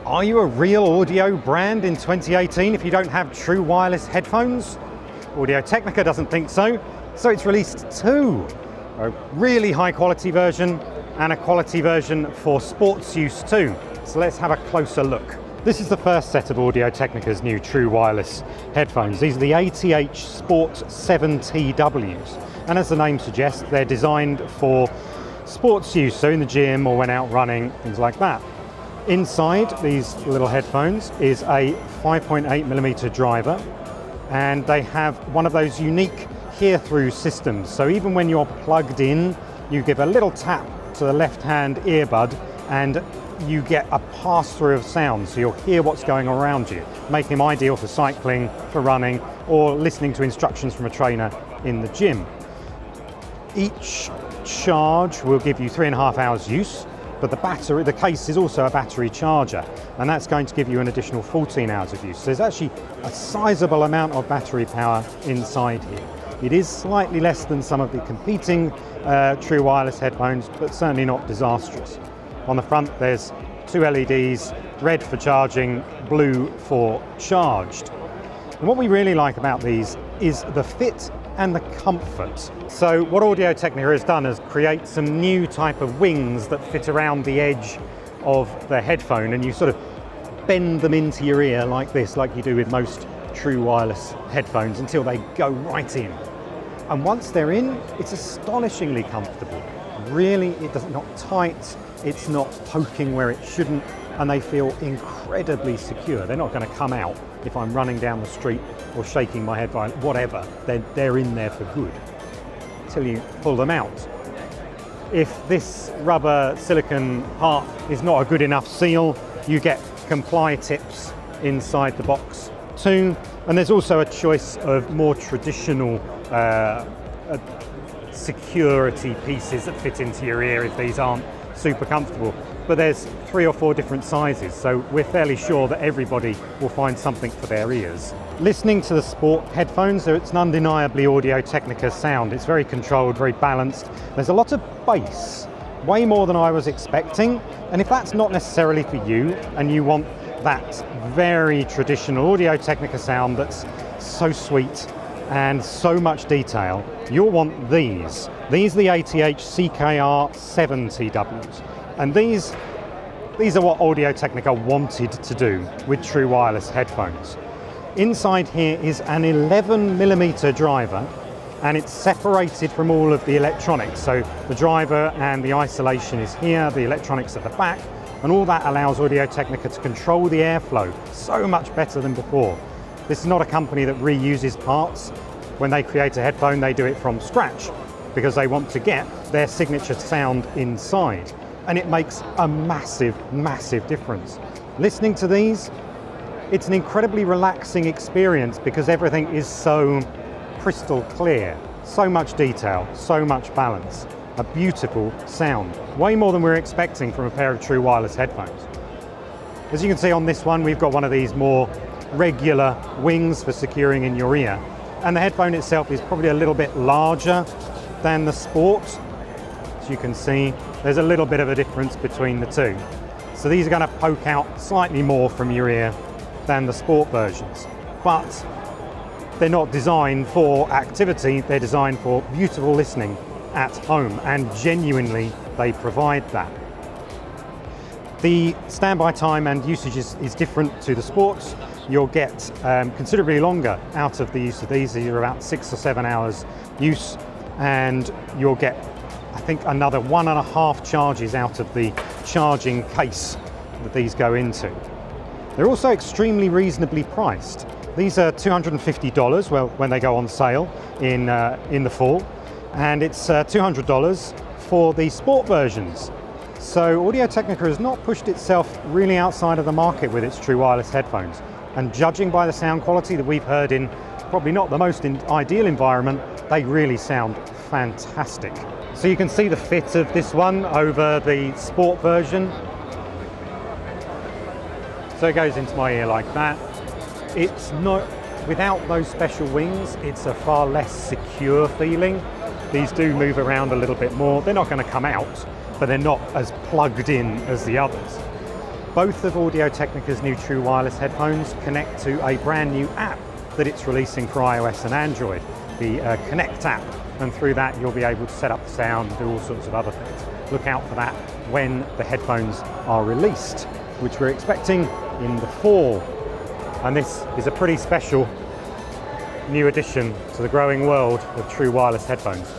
Are you a real audio brand in 2018 if you don't have true wireless headphones? Audio-Technica doesn't think so, so it's released two. A really high quality version and a quality version for sports use too. So let's have a closer look. This is the first set of Audio-Technica's new true wireless headphones. These are the Ath Ckr7Tws. And as the name suggests, they're designed for sports use, so in the gym or when out running, things like that. Inside these little headphones is a 5.8mm driver, and they have one of those unique hear-through systems. So even when you're plugged in, you give a little tap to the left-hand earbud and you get a pass-through of sound, so you'll hear what's going on around you, making them ideal for cycling, for running, or listening to instructions from a trainer in the gym. Each charge will give you 3.5 hours use, but the case is also a battery charger, and that's going to give you an additional 14 hours of use. So there's actually a sizable amount of battery power inside here. It is slightly less than some of the competing true wireless headphones, but certainly not disastrous. On the front there's two LEDs, red for charging, blue for charged. And what we really like about these is the fit and the comfort. So what Audio-Technica has done is create some new type of wings that fit around the edge of the headphone, and you sort of bend them into your ear like this, like you do with most true wireless headphones, until they go right in. And once they're in, it's astonishingly comfortable. Really, it's not tight, it's not poking where it shouldn't, and they feel incredibly secure. They're not going to come out if I'm running down the street or shaking my head by whatever. They're in there for good until you pull them out. If this rubber silicone part is not a good enough seal, you get comply tips inside the box too. And there's also a choice of more traditional security pieces that fit into your ear if these aren't super comfortable. But there's 3 or 4 different sizes, so we're fairly sure that everybody will find something for their ears. Listening to the sport headphones, it's an undeniably Audio-Technica sound. It's very controlled, very balanced. There's a lot of bass, way more than I was expecting. And if that's not necessarily for you, and you want that very traditional Audio-Technica sound that's so sweet and so much detail, you'll want these. These are the Ath Ckr7Tws. And these are what Audio-Technica wanted to do with true wireless headphones. Inside here is an 11mm driver, and it's separated from all of the electronics. So the driver and the isolation is here, the electronics at the back, and all that allows Audio-Technica to control the airflow so much better than before. This is not a company that reuses parts. When they create a headphone, they do it from scratch because they want to get their signature sound inside. And it makes a massive, massive difference. Listening to these, it's an incredibly relaxing experience because everything is so crystal clear, so much detail, so much balance. A beautiful sound, way more than we're expecting from a pair of true wireless headphones. As you can see on this one, we've got one of these more regular wings for securing in your ear. And the headphone itself is probably a little bit larger than the Sport. As you can see, there's a little bit of a difference between the two. So these are going to poke out slightly more from your ear than the Sport versions. But they're not designed for activity, they're designed for beautiful listening at home, and genuinely they provide that. The standby time and usage is different to the Sports. You'll get considerably longer out of the use of these. These are about 6 or 7 hours use, and you'll get, I think, another 1.5 charges out of the charging case that these go into. They're also extremely reasonably priced. These are $250, well, when they go on sale in the fall, and it's $200 for the Sport versions. So Audio-Technica has not pushed itself really outside of the market with its true wireless headphones. And judging by the sound quality that we've heard in probably not the most ideal environment, they really sound fantastic. So you can see the fit of this one over the Sport version. So it goes into my ear like that. It's not, without those special wings, it's a far less secure feeling. these do move around a little bit more. They're not going to come out, but they're not as plugged in as the others. Both of Audio-Technica's new true wireless headphones connect to a brand new app that it's releasing for iOS and Android, the Connect app, and through that you'll be able to set up the sound and do all sorts of other things. Look out for that when the headphones are released, which we're expecting in the fall. And this is a pretty special new addition to the growing world of true wireless headphones.